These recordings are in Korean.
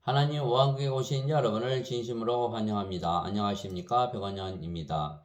하나님 왕국에 오신 여러분을 진심으로 환영합니다. 안녕하십니까? 백원현입니다.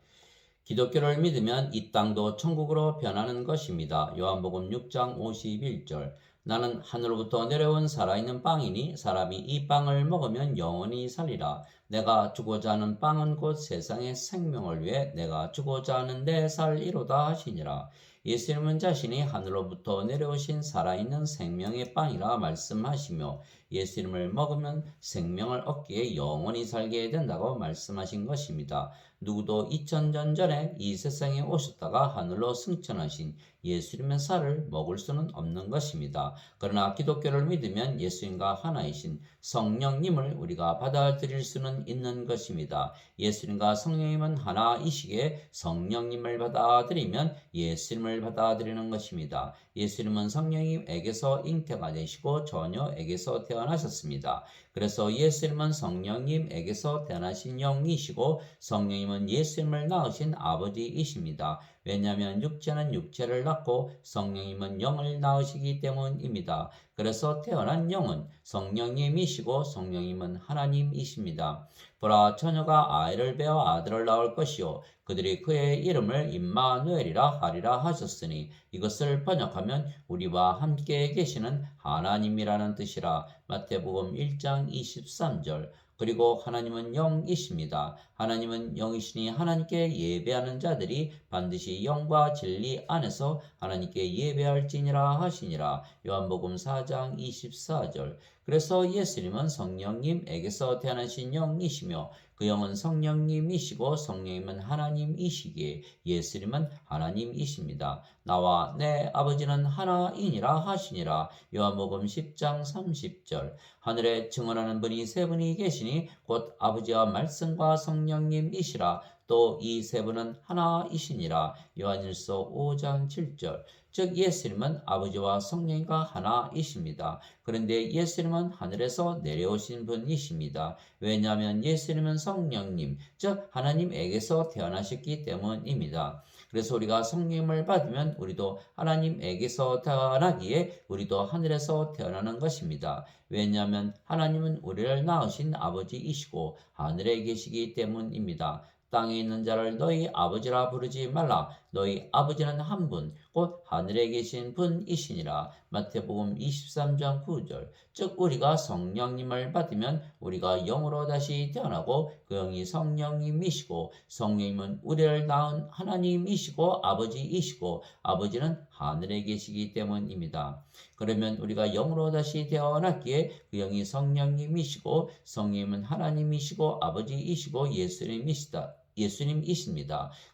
기독교를 믿으면 이 땅도 천국으로 변하는 것입니다. 요한복음 6장 51절. 나는 하늘로부터 내려온 살아있는 빵이니 사람이 이 빵을 먹으면 영원히 살리라. 내가 주고자 하는 빵은 곧 세상의 생명을 위해 내가 주고자 하는 내 살이로다 하시니라. 예수님은 자신이 하늘로부터 내려오신 살아있는 생명의 빵이라 말씀하시며 예수님을 먹으면 생명을 얻기에 영원히 살게 된다고 말씀하신 것입니다. 누구도 2000년 전에 이 세상에 오셨다가 하늘로 승천하신 예수님의 살을 먹을 수는 없는 것입니다. 그러나 기독교를 믿으면 예수님과 하나이신 성령님을 우리가 받아들일 수는 있는 것입니다. 예수님과 성령님은 하나이시기에 성령님을 받아들이면 예수님을 받아들이는 것입니다. 예수님은 성령님에게서 잉태가 되시고 처녀에게서 태어나셨습니다. 그래서 예수님은 성령님에게서 태어나신 영이시고 성령님은 예수님을 낳으신 아버지이십니다. 왜냐하면 육체는 육체를 낳고 성령님은 영을 낳으시기 때문입니다. 그래서 태어난 영은 성령님이시고 성령님은 하나님이십니다. 보라, 처녀가 아이를 베어 아들을 낳을 것이요 그들이 그의 이름을 임마누엘이라 하리라 하셨으니 이것을 번역하면 우리와 함께 계시는 하나님이라는 뜻이라. 마태복음 1장 23절. 그리고 하나님은 영이십니다. 하나님은 영이시니 하나님께 예배하는 자들이 반드시 영과 진리 안에서 하나님께 예배할지니라 하시니라. 요한복음 4장 24절. 그래서 예수님은 성령님에게서 태어나신 영이시며 그 영은 성령님이시고 성령님은 하나님이시기에 예수님은 하나님이십니다. 나와 내 아버지는 하나이니라 하시니라. 요한복음 10장 30절. 하늘에 증언하는 분이 세 분이 계시니 곧 아버지와 말씀과 성령님이시라. 또 이 세 분은 하나이시니라. 요한일서 5장 7절. 즉 예수님은 아버지와 성령과 하나이십니다. 그런데 예수님은 하늘에서 내려오신 분이십니다. 왜냐하면 예수님은 성령님, 즉 하나님에게서 태어나셨기 때문입니다. 그래서 우리가 성령을 받으면 우리도 하나님에게서 태어나기에 우리도 하늘에서 태어나는 것입니다. 왜냐하면 하나님은 우리를 낳으신 아버지이시고 하늘에 계시기 때문입니다. 땅에 있는 자를 너희 아버지라 부르지 말라. 너희 아버지는 한 분, 곧 하늘에 계신 분이시니라. 마태복음 23장 9절. 즉 우리가 성령님을 받으면 우리가 영으로 다시 태어나고 그 영이 성령님이시고 성령님은 우리를 낳은 하나님이시고 아버지이시고 아버지는 하늘에 계시기 때문입니다. 그러면 우리가 영으로 다시 태어났기에 그 영이 성령님이시고 성령님은 하나님이시고 아버지이시고 예수님이십니다.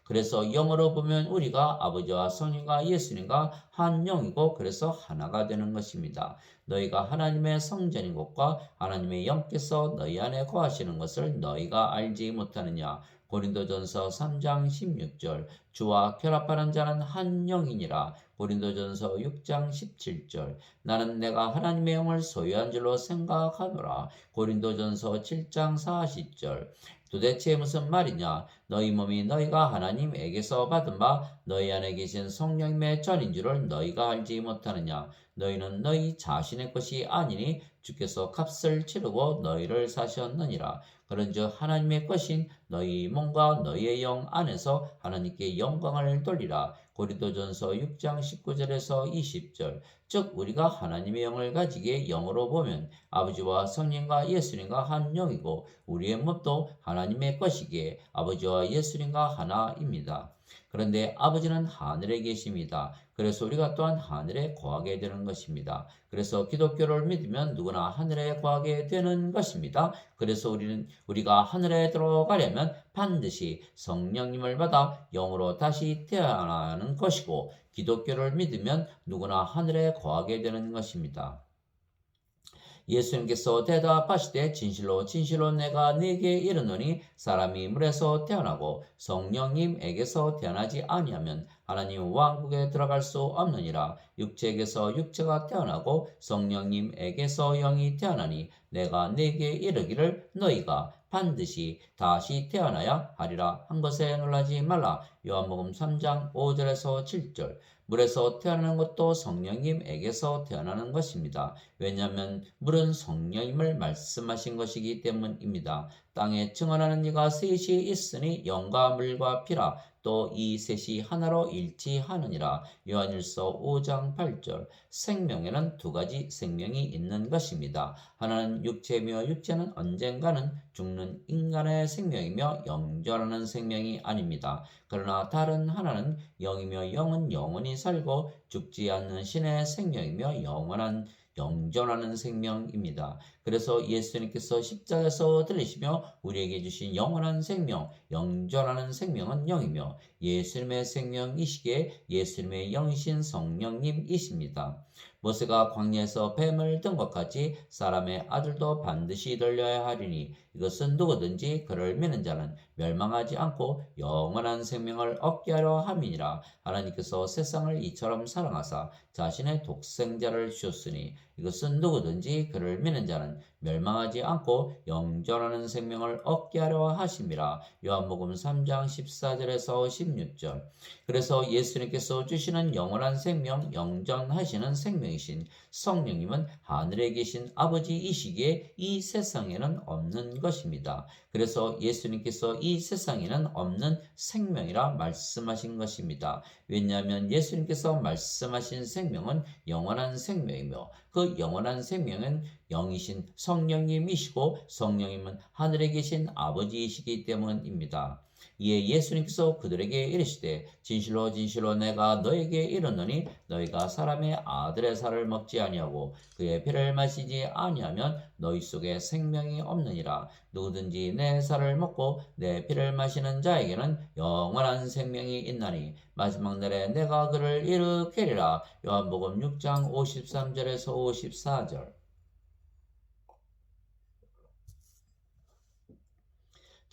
그래서 영어로 보면 우리가 아버지와 성령과 예수님과 한 영이고 그래서 하나가 되는 것입니다. 너희가 하나님의 성전인 것과 하나님의 영께서 너희 안에 거하시는 것을 너희가 알지 못하느냐. 고린도전서 3장 16절. 주와 결합하는 자는 한 영이니라. 고린도전서 6장 17절. 나는 내가 하나님의 영을 소유한 줄로 생각하노라. 고린도전서 7장 40절. 도대체 무슨 말이냐? 너희 몸이 너희가 하나님에게서 받은 바 너희 안에 계신 성령님의 전인 줄을 너희가 알지 못하느냐? 너희는 너희 자신의 것이 아니니 주께서 값을 치르고 너희를 사셨느니라. 그런즉 하나님의 것인 너희 몸과 너희의 영 안에서 하나님께 영광을 돌리라. 고린도전서 6장 19절에서 20절. 즉 우리가 하나님의 영을 가지기에 영으로 보면 아버지와 성령과 예수님과 한 영이고 우리의 몸도 하나님의 것이기에 아버지와 예수님과 하나입니다. 그런데 아버지는 하늘에 계십니다. 그래서 우리가 또한 하늘에 거하게 되는 것입니다. 그래서 기독교를 믿으면 누구나 하늘에 거하게 되는 것입니다. 그래서 우리가 하늘에 들어가려면 반드시 성령님을 받아 영으로 다시 태어나는 것이고 기독교를 믿으면 누구나 하늘에 거하게 되는 것입니다. 예수님께서 대답하시되 진실로 진실로 내가 네게 이르노니 사람이 물에서 태어나고 성령님에게서 태어나지 아니하면 하나님 왕국에 들어갈 수 없느니라. 육체에게서 육체가 태어나고 성령님에게서 영이 태어나니 내가 네게 이르기를 너희가 반드시 다시 태어나야 하리라 한 것에 놀라지 말라. 요한복음 3장 5절에서 7절. 물에서 태어나는 것도 성령님에게서 태어나는 것입니다. 왜냐하면 물은 성령님을 말씀하신 것이기 때문입니다. 땅에 증언하는 이가 셋이 있으니 영과 물과 피라. 또 이 셋이 하나로 일치하느니라. 요한일서 5장 8절. 생명에는 두 가지 생명이 있는 것입니다. 하나는 육체며 육체는 언젠가는 죽는 인간의 생명이며 영존하는 생명이 아닙니다. 그러나 다른 하나는 영이며 영은 영원히 살고 죽지 않는 신의 생명이며 영존하는 생명입니다. 그래서 예수님께서 십자가에서 들리시며 우리에게 주신 영원한 생명, 영존하는 생명은 영이며 예수님의 생명이시기에 예수님의 영이신 성령님이십니다. 모세가 광야에서 뱀을 든 것 같이 사람의 아들도 반드시 들려야 하리니 이것은 누구든지 그를 믿는 자는 멸망하지 않고 영원한 생명을 얻게 하려 함이니라. 하나님께서 세상을 이처럼 사랑하사 자신의 독생자를 주셨으니 이것은 누구든지 그를 믿는 자는 멸망하지 않고 영존하는 생명을 얻게 하려 하심이라. 요한복음 3장 14절에서 16절. 그래서 예수님께서 주시는 영원한 생명, 영존하시는 생명이신 성령님은 하늘에 계신 아버지이시기에 이 세상에는 없는 것입니다. 그래서 예수님께서 이 세상에는 없는 생명이라 말씀하신 것입니다. 왜냐하면 예수님께서 말씀하신 생명은 영원한 생명이며 그 영원한 생명은 영이신 성령님이시고 성령님은 하늘에 계신 아버지이시기 때문입니다. 이에 예수님께서 그들에게 이르시되 진실로 진실로 내가 너에게 이르노니 너희가 사람의 아들의 살을 먹지 아니하고 그의 피를 마시지 아니하면 너희 속에 생명이 없느니라. 누구든지 내 살을 먹고 내 피를 마시는 자에게는 영원한 생명이 있나니 마지막 날에 내가 그를 일으키리라. 요한복음 6장 53절에서 54절.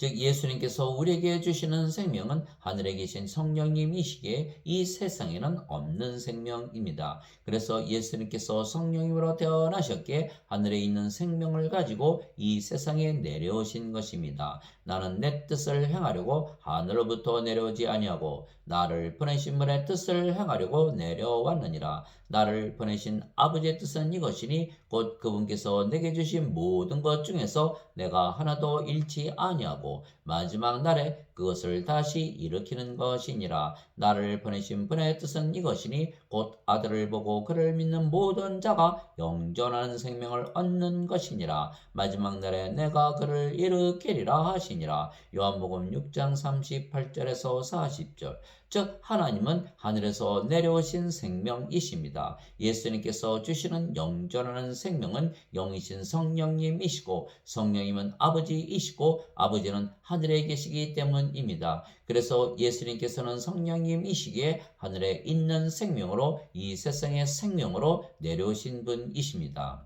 즉 예수님께서 우리에게 주시는 생명은 하늘에 계신 성령님이시기에 이 세상에는 없는 생명입니다. 그래서 예수님께서 성령님으로 태어나셨기에 하늘에 있는 생명을 가지고 이 세상에 내려오신 것입니다. 나는 내 뜻을 행하려고 하늘로부터 내려오지 아니하고 나를 보내신 분의 뜻을 행하려고 내려왔느니라. 나를 보내신 아버지의 뜻은 이것이니 곧 그분께서 내게 주신 모든 것 중에서 내가 하나도 잃지 아니하고 마지막 날에 그것을 다시 일으키는 것이니라. 나를 보내신 분의 뜻은 이것이니 곧 아들을 보고 그를 믿는 모든 자가 영존하는 생명을 얻는 것이니라. 마지막 날에 내가 그를 일으키리라 하시니라. 요한복음 6장 38절에서 40절. 즉 하나님은 하늘에서 내려오신 생명이십니다. 예수님께서 주시는 영존하는 생명은 영이신 성령님이시고 성령님은 아버지이시고 아버지는 하늘에 계시기 때문입니다. 그래서 예수님께서는 성령님이시기에 하늘에 있는 생명으로 이 세상의 생명으로 내려오신 분이십니다.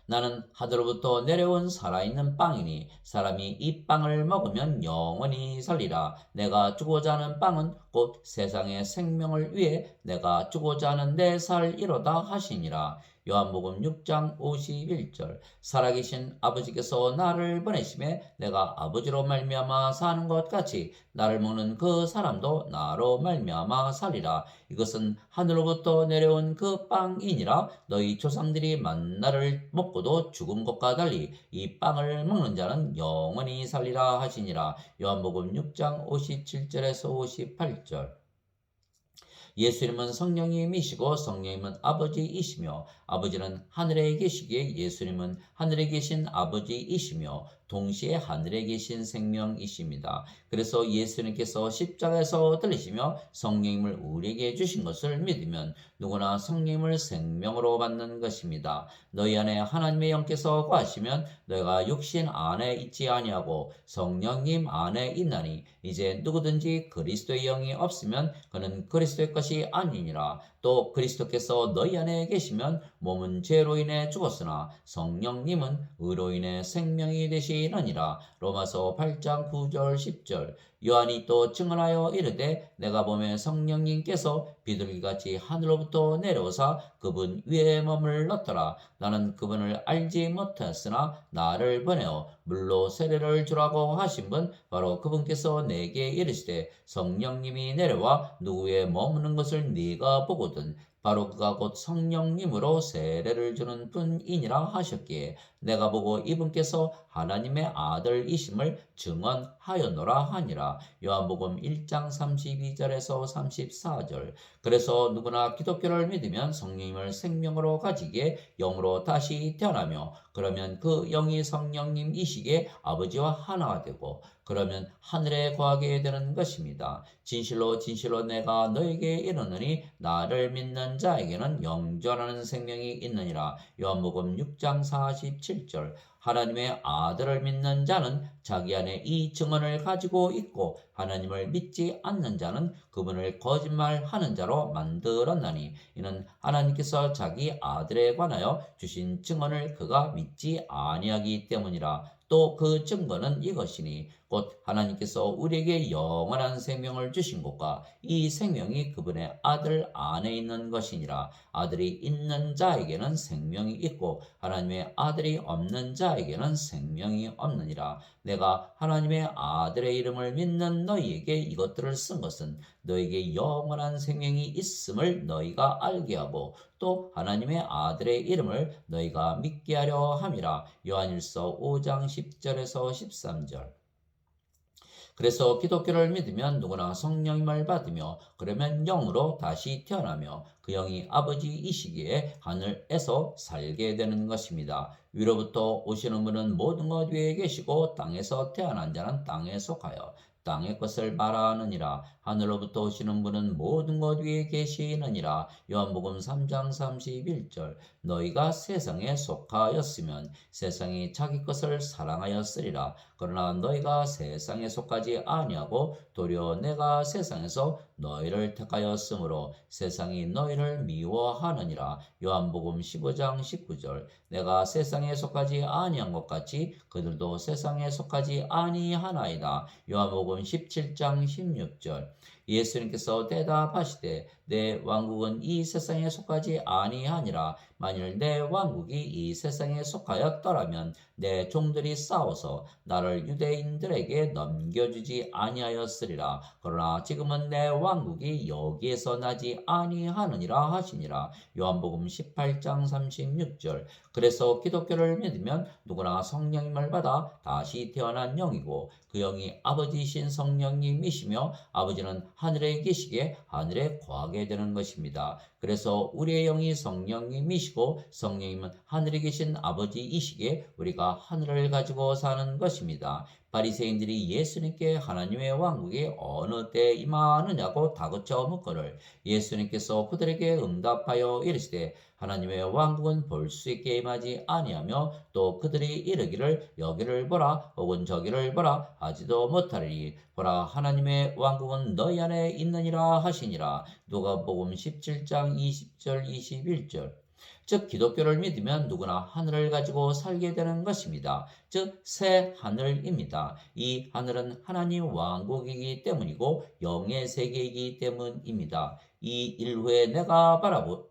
나는 하늘로부터 내려온 살아있는 빵이니 사람이 이 빵을 먹으면 영원히 살리라. 내가 주고자 하는 빵은 곧 세상의 생명을 위해 내가 주고자 하는 내 살이로다 하시니라. 요한복음 6장 51절. 살아계신 아버지께서 나를 보내심에 내가 아버지로 말미암아 사는 것 같이 나를 먹는 그 사람도 나로 말미암아 살리라. 이것은 하늘로부터 내려온 그 빵이니라. 너희 조상들이 만나를 먹고도 죽은 것과 달리 이 빵을 먹는 자는 영원히 살리라 하시니라. 요한복음 6장 57절에서 58절. 예수님은 성령님이시고 성령님은 아버지이시며 아버지는 하늘에 계시기에 예수님은 하늘에 계신 아버지이시며 동시에 하늘에 계신 생명이십니다. 그래서 예수님께서 십자가에서 들리시며 성령님을 우리에게 주신 것을 믿으면 누구나 성령님을 생명으로 받는 것입니다. 너희 안에 하나님의 영께서 거하시면 너희가 육신 안에 있지 아니하고 성령님 안에 있나니 이제 누구든지 그리스도의 영이 없으면 그는 그리스도의 것이 아니니라. 또 그리스도께서 너희 안에 계시면 몸은 죄로 인해 죽었으나 성령님은 의로 인해 생명이 되시 계시느니라. 로마서 8장 9절 10절. 요한이 또 증언하여 이르되 내가 보매 성령님께서 비둘기같이 하늘로부터 내려오사 그분 위에 머물렀더라. 나는 그분을 알지 못하였으나 나를 보내어 물로 세례를 주라고 하신 분 바로 그분께서 내게 이르시되 성령님이 내려와 누구 위에 머무는 것을 네가 보거든 바로 그가 곧 성령님으로 세례를 주는 분이니라 하셨기에 내가 보고 이분께서 하나님의 아들이심을 증언하였노라 하니라. 요한복음 1장 32절에서 34절. 그래서 누구나 기독교를 믿으면 성령님을 생명으로 가지기에 영으로 다시 태어나며 그러면 그 영이 성령님이시기에 아버지와 하나가 되고 그러면 하늘에 거하게 되는 것입니다. 진실로 진실로 내가 너에게 이르노니 나를 믿는 자에게는 영존하는 생명이 있느니라. 요한복음 6장 47절. 하나님의 아들을 믿는 자는 자기 안에 이 증언을 가지고 있고 하나님을 믿지 않는 자는 그분을 거짓말하는 자로 만들었나니 이는 하나님께서 자기 아들에 관하여 주신 증언을 그가 믿지 아니하기 때문이라. 또 그 증거는 이것이니 곧 하나님께서 우리에게 영원한 생명을 주신 것과 이 생명이 그분의 아들 안에 있는 것이니라. 아들이 있는 자에게는 생명이 있고 하나님의 아들이 없는 자에게는 생명이 없느니라. 내가 하나님의 아들의 이름을 믿는 너희에게 이것들을 쓴 것은 너에게 영원한 생명이 있음을 너희가 알게 하고 또 하나님의 아들의 이름을 너희가 믿게 하려 함이라. 요한일서 5장 10절에서 13절. 그래서 기독교를 믿으면 누구나 성령님을 받으며 그러면 영으로 다시 태어나며 그 영이 아버지이시기에 하늘에서 살게 되는 것입니다. 위로부터 오시는 분은 모든 것 위에 계시고 땅에서 태어난 자는 땅에 속하여 땅의 것을 말하느니라. 하늘로부터 오시는 분은 모든 것 위에 계시느니라. 요한복음 3장 31절. 너희가 세상에 속하였으면 세상이 자기 것을 사랑하였으리라. 그러나 너희가 세상에 속하지 아니하고 도리어 내가 세상에서 너희를 택하였으므로 세상이 너희를 미워하느니라. 요한복음 15장 19절. 내가 세상에 속하지 아니한 것 같이 그들도 세상에 속하지 아니하나이다. 요한복음 17장 16절. 예수님께서 대답하시되 내 왕국은 이 세상에 속하지 아니하니라. 만일 내 왕국이 이 세상에 속하였더라면 내 종들이 싸워서 나를 유대인들에게 넘겨주지 아니하였으리라. 그러나 지금은 내 왕국이 여기에서 나지 아니하느니라 하시니라. 요한복음 18장 36절. 그래서 기독교를 믿으면 누구나 성령님을 받아 다시 태어난 영이고 그 영이 아버지이신 성령님이시며 아버지는 하늘에 계시기에 하늘에 거하게 되는 것입니다. 그래서 우리의 영이 성령님이시고 성령님은 하늘에 계신 아버지이시기에 우리가 하늘을 가지고 사는 것입니다. 바리새인들이 예수님께 하나님의 왕국이 어느 때 임하느냐고 다그쳐 묻거늘 예수님께서 그들에게 응답하여 이르시되 하나님의 왕국은 볼 수 있게 임하지 아니하며 또 그들이 이르기를 여기를 보라 혹은 저기를 보라 하지도 못하리니 보라 하나님의 왕국은 너희 안에 있느니라 하시니라. 누가복음 17장 20절 21절. 즉 기독교를 믿으면 누구나 하늘을 가지고 살게 되는 것입니다. 즉 새 하늘입니다. 이 하늘은 하나님 왕국이기 때문이고 영의 세계이기 때문입니다. 이 일후에 내가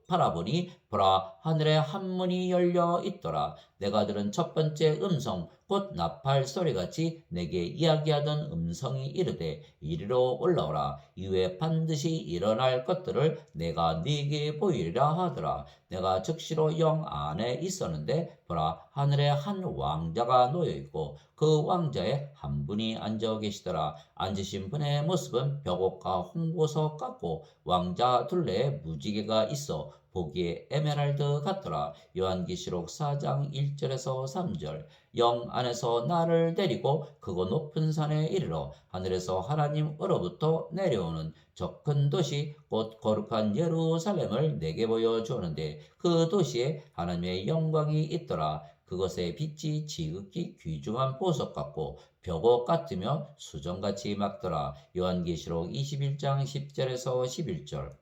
바라보니 보라 하늘에 한 문이 열려 있더라. 내가 들은 첫 번째 음성 곧 나팔 소리같이 내게 이야기하던 음성이 이르되 이리로 올라오라. 이후에 반드시 일어날 것들을 내가 네게 보이리라 하더라. 내가 즉시로 영 안에 있었는데 보라 하늘에 한 왕자가 놓여 있고 그 왕자에 한 분이 앉아 계시더라. 앉으신 분의 모습은 벽옥과 홍보석 같고 왕자 둘레에 무지개가 있어 보기에 에메랄드 같더라. 요한계시록 4장 1절에서 3절. 영 안에서 나를 데리고 그곳 높은 산에 이르러 하늘에서 하나님으로부터 내려오는 저 큰 도시 곧 거룩한 예루살렘을 내게 보여주었는데 그 도시에 하나님의 영광이 있더라. 그것의 빛이 지극히 귀중한 보석 같고 벽옥 같으며 수정같이 막더라. 요한계시록 21장 10절에서 11절.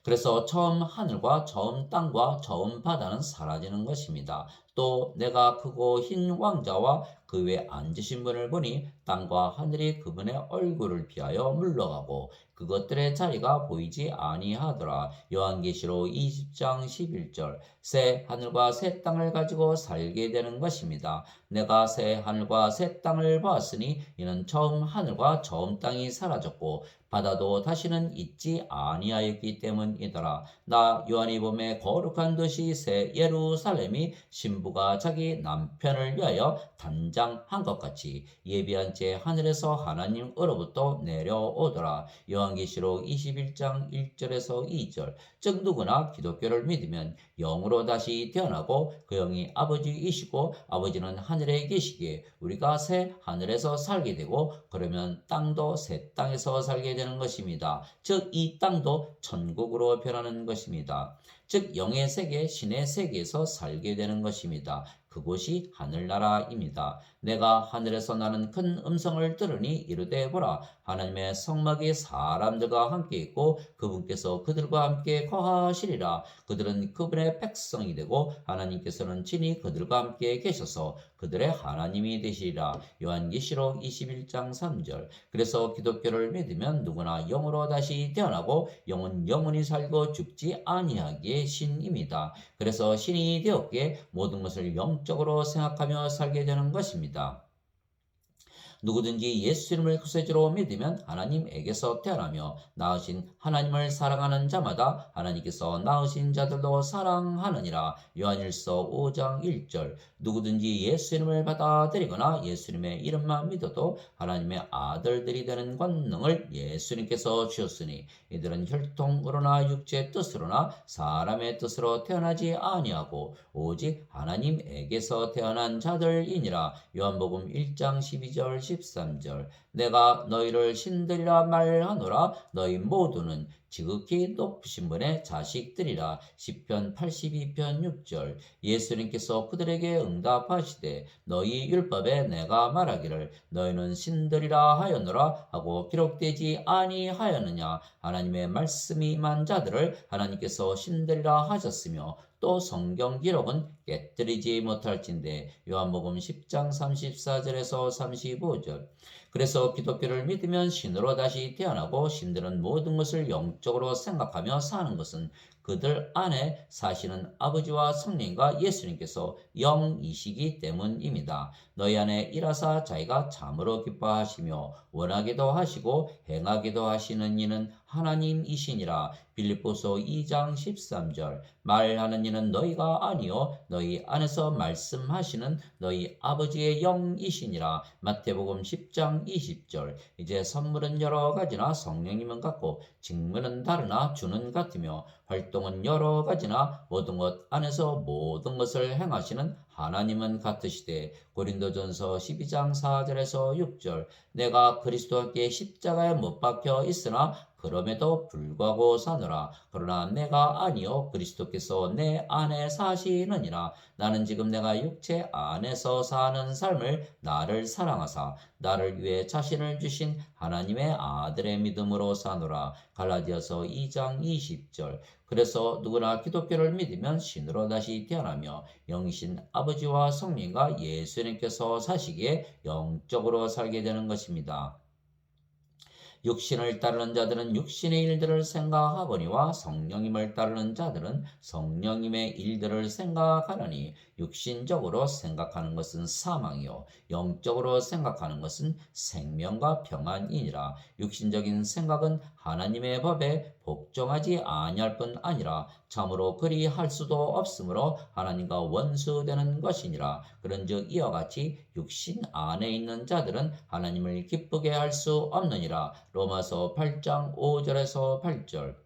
그래서 처음 하늘과 처음 땅과 처음 바다는 사라지는 것입니다. 또 내가 크고 흰 왕자와 그 위에 앉으신 분을 보니 땅과 하늘이 그분의 얼굴을 피하여 물러가고 그것들의 자리가 보이지 아니하더라. 요한계시록 20장 11절. 새 하늘과 새 땅을 가지고 살게 되는 것입니다. 내가 새 하늘과 새 땅을 보았으니 이는 처음 하늘과 처음 땅이 사라졌고 바다도 다시는 있지 아니하였기 때문이더라. 나 요한이 봄에 거룩한 도시 새 예루살렘이 신부가 자기 남편을 위하여 단장한 것 같이 예비한 채 하늘에서 하나님으로부터 내려오더라. 요한계시록 21장 1절에서 2절. 즉 누구나 기독교를 믿으면 영으로 다시 태어나고 그 영이 아버지이시고 아버지는 하늘에 계시기에 우리가 새 하늘에서 살게 되고 그러면 땅도 새 땅에서 살게 되는 것입니다. 즉 이 땅도 천국으로 변하는 것입니다. 즉 영의 세계, 신의 세계에서 살게 되는 것입니다. 그곳이 하늘나라입니다. 내가 하늘에서 나는 큰 음성을 들으니 이르되 보라 하나님의 성막이 사람들과 함께 있고 그분께서 그들과 함께 거하시리라. 그들은 그분의 백성이 되고 하나님께서는 친히 그들과 함께 계셔서 그들의 하나님이 되시리라. 요한계시록 21장 3절. 그래서 기독교를 믿으면 누구나 영으로 다시 태어나고 영은 영원히 살고 죽지 아니하기에 신입니다. 그래서 신이 되었기에 모든 것을 영적으로 생각하며 살게 되는 것입니다. 누구든지 예수 이름을 구세주로 믿으면 하나님에게서 태어나며 낳으신 하나님을 사랑하는 자마다 하나님께서 낳으신 자들도 사랑하느니라. 요한일서 5장 1절. 누구든지 예수 이름을 받아들이거나 예수님의 이름만 믿어도 하나님의 아들들이 되는 권능을 예수님께서 주셨으니 이들은 혈통으로나 육체의 뜻으로나 사람의 뜻으로 태어나지 아니하고 오직 하나님에게서 태어난 자들이니라. 요한복음 1장 12절 13절. 내가 너희를 신들이라 말하노라. 너희 모두는 지극히 높으신 분의 자식들이라. 시편 82편 6절. 예수님께서 그들에게 응답하시되 너희 율법에 내가 말하기를 너희는 신들이라 하였노라 하고 기록되지 아니하였느냐. 하나님의 말씀이 임한 자들을 하나님께서 신들이라 하셨으며 또 성경 기록은 깨뜨리지 못할진대. 요한복음 10장 34절에서 35절. 그래서 기독교를 믿으면 신으로 다시 태어나고 신들은 모든 것을 영적으로 생각하며 사는 것은 그들 안에 사시는 아버지와 성령과 예수님께서 영이시기 때문입니다. 너희 안에 일하사 자기가 참으로 기뻐하시며 원하기도 하시고 행하기도 하시는 이는 하나님이시니라. 빌립보서 2장 13절. 말하는 이는 너희가 아니요 너희 안에서 말씀하시는 너희 아버지의 영이시니라. 마태복음 10장 20절. 이제 선물은 여러 가지나 성령님은 같고 직분은 다르나 주는 같으며 활동은 여러 가지나 모든 것 안에서 모든 것을 행하시는 하나님은 같으시되. 고린도전서 12장 4절에서 6절. 내가 그리스도와 함께 십자가에 못 박혀 있으나 그럼에도 불구하고 사노라. 그러나 내가 아니요 그리스도께서 내 안에 사시느니라. 나는 지금 내가 육체 안에서 사는 삶을 나를 사랑하사 나를 위해 자신을 주신 하나님의 아들의 믿음으로 사노라. 갈라디아서 2장 20절. 그래서 누구나 기독교를 믿으면 신으로 다시 태어나며 영이신 아버지와 성령과 예수님께서 사시기에 영적으로 살게 되는 것입니다. 육신을 따르는 자들은 육신의 일들을 생각하거니와 성령님을 따르는 자들은 성령님의 일들을 생각하느니 육신적으로 생각하는 것은 사망이요 영적으로 생각하는 것은 생명과 평안이니라. 육신적인 생각은 하나님의 법에 복종하지 아니할 뿐 아니라 참으로 그리 할 수도 없으므로 하나님과 원수되는 것이니라. 그런즉 이와 같이 육신 안에 있는 자들은 하나님을 기쁘게 할 수 없느니라. 로마서 8장 5절에서 8절.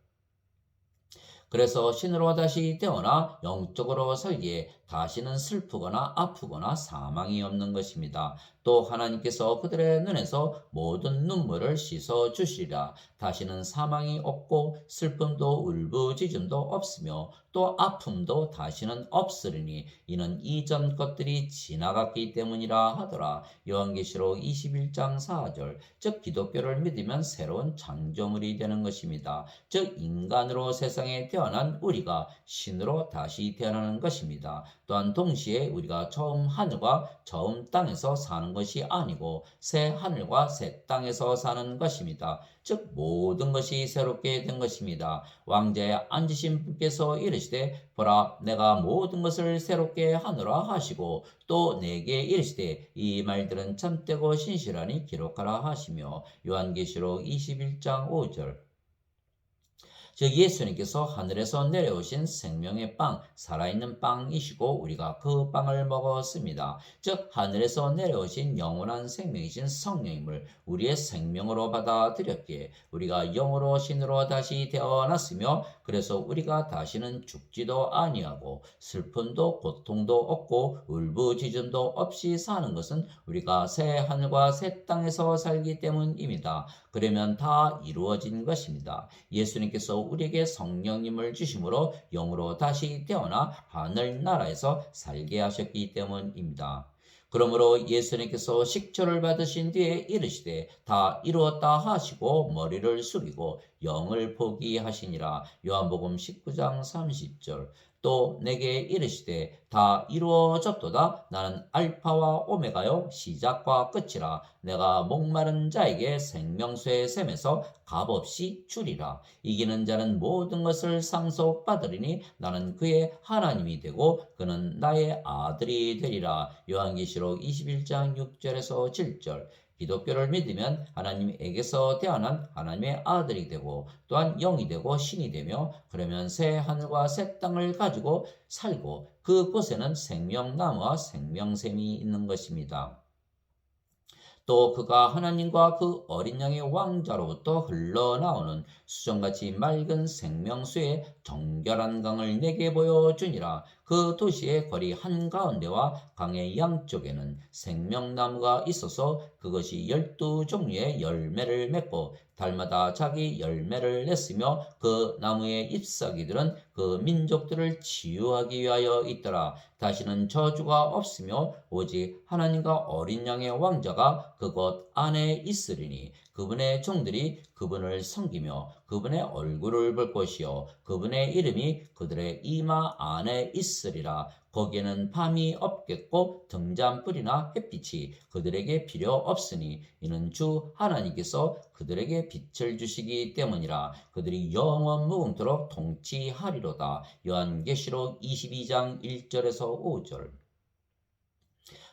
그래서 신으로 다시 태어나 영적으로 살기에 다시는 슬프거나 아프거나 사망이 없는 것입니다. 또 하나님께서 그들의 눈에서 모든 눈물을 씻어 주시리라. 다시는 사망이 없고 슬픔도 울부짖음도 없으며 또 아픔도 다시는 없으리니 이는 이전 것들이 지나갔기 때문이라 하더라. 요한계시록 21장 4절. 즉 기독교를 믿으면 새로운 창조물이 되는 것입니다. 즉 인간으로 세상에 태어난 우리가 신으로 다시 태어나는 것입니다. 또한 동시에 우리가 처음 하늘과 처음 땅에서 사는 것이 아니고 새 하늘과 새 땅에서 사는 것입니다. 즉 모든 것이 새롭게 된 것입니다. 왕좌에 앉으신 분께서 이르시되 보라 내가 모든 것을 새롭게 하노라 하시고 또 내게 이르시되 이 말들은 참되고 신실하니 기록하라 하시며 요한계시록 21장 5절. 즉 예수님께서 하늘에서 내려오신 생명의 빵, 살아있는 빵이시고 우리가 그 빵을 먹었습니다. 즉 하늘에서 내려오신 영원한 생명이신 성령님을 우리의 생명으로 받아들였기에 우리가 영으로 신으로 다시 태어났으며 그래서 우리가 다시는 죽지도 아니하고 슬픔도 고통도 없고 울부짖음도 없이 사는 것은 우리가 새 하늘과 새 땅에서 살기 때문입니다. 그러면 다 이루어진 것입니다. 예수님께서 우리에게 성령님을 주심으로 영으로 다시 태어나 하늘나라에서 살게 하셨기 때문입니다. 그러므로 예수님께서 식초를 받으신 뒤에 이르시되 다 이루었다 하시고 머리를 숙이고 영을 포기하시니라. 요한복음 19장 30절. 또 내게 이르시되 다 이루어졌도다. 나는 알파와 오메가요 시작과 끝이라. 내가 목마른 자에게 생명수의 샘에서 값없이 주리라. 이기는 자는 모든 것을 상속받으리니 나는 그의 하나님이 되고 그는 나의 아들이 되리라. 요한계시록 21장 6절에서 7절. 기독교를 믿으면 하나님에게서 태어난 하나님의 아들이 되고 또한 영이 되고 신이 되며 그러면 새 하늘과 새 땅을 가지고 살고 그곳에는 생명나무와 생명샘이 있는 것입니다. 또 그가 하나님과 그 어린 양의 왕자로부터 흘러나오는 수정같이 맑은 생명수의 정결한 강을 내게 보여주니라. 그 도시의 거리 한가운데와 강의 양쪽에는 생명나무가 있어서 그것이 12종류의 열매를 맺고 달마다 자기 열매를 냈으며 그 나무의 잎사귀들은 그 민족들을 치유하기 위하여 있더라. 다시는 저주가 없으며 오직 하나님과 어린 양의 왕자가 그곳 안에 있으리니 그분의 종들이 그분을 섬기며 그분의 얼굴을 볼 것이요 그분의 이름이 그들의 이마 안에 있으리라. 거기에는 밤이 없겠고 등잔불이나 햇빛이 그들에게 필요 없으니 이는 주 하나님께서 그들에게 빛을 주시기 때문이라. 그들이 영원 무궁토록 통치하리로다. 요한계시록 22장 1절에서 5절.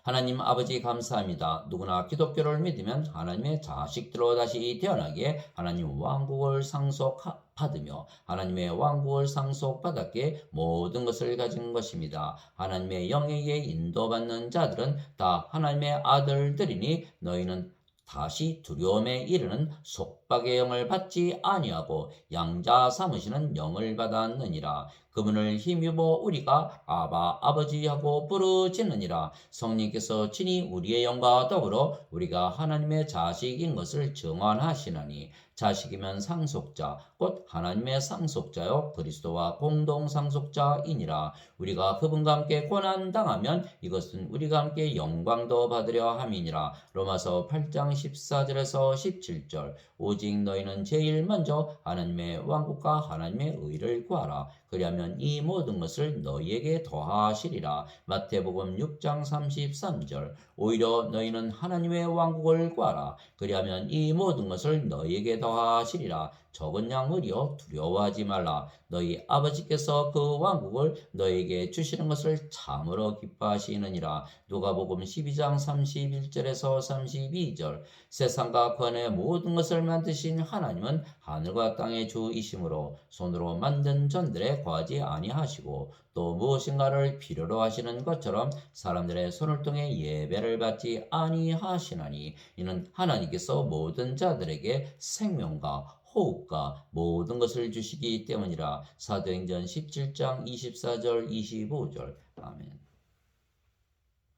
하나님 아버지 감사합니다. 누구나 기독교를 믿으면 하나님의 자식들로 다시 태어나기에 하나님 왕국을 상속받으며 하나님의 왕국을 상속받았기에 모든 것을 가진 것입니다. 하나님의 영에게 인도받는 자들은 다 하나님의 아들들이니 너희는 다시 두려움에 이르는 속박의 영을 받지 아니하고 양자 삼으시는 영을 받았느니라. 그분을 힘입어 우리가 아바 아버지하고 부르짖느니라. 성령께서 친히 우리의 영과 더불어 우리가 하나님의 자식인 것을 증언하시나니 자식이면 상속자 곧 하나님의 상속자요 그리스도와 공동 상속자이니라. 우리가 그분과 함께 고난 당하면 이것은 우리가 함께 영광도 받으려 함이니라. 로마서 8장 14절에서 17절. 오직 너희는 제일 먼저 하나님의 왕국과 하나님의 의를 구하라. 그리하면 이 모든 것을 너희에게 더하시리라. 마태복음 6장 33절. 오히려 너희는 하나님의 왕국을 구하라. 그리하면 이 모든 것을 너희에게 더하시리라. 적은 양을이여 두려워하지 말라. 너희 아버지께서 그 왕국을 너희에게 주시는 것을 참으로 기뻐하시느니라. 누가복음 12장 31절에서 32절. 세상과 그 안의 모든 것을 만드신 하나님은 하늘과 땅의 주이시므로 손으로 만든 전들에 거하지 아니하시고 또 무엇인가를 필요로 하시는 것처럼 사람들의 손을 통해 예배를 받지 아니하시나니 이는 하나님께서 모든 자들에게 생명과 호흡과 모든 것을 주시기 때문이라. 사도행전 17장 24절 25절. 아멘.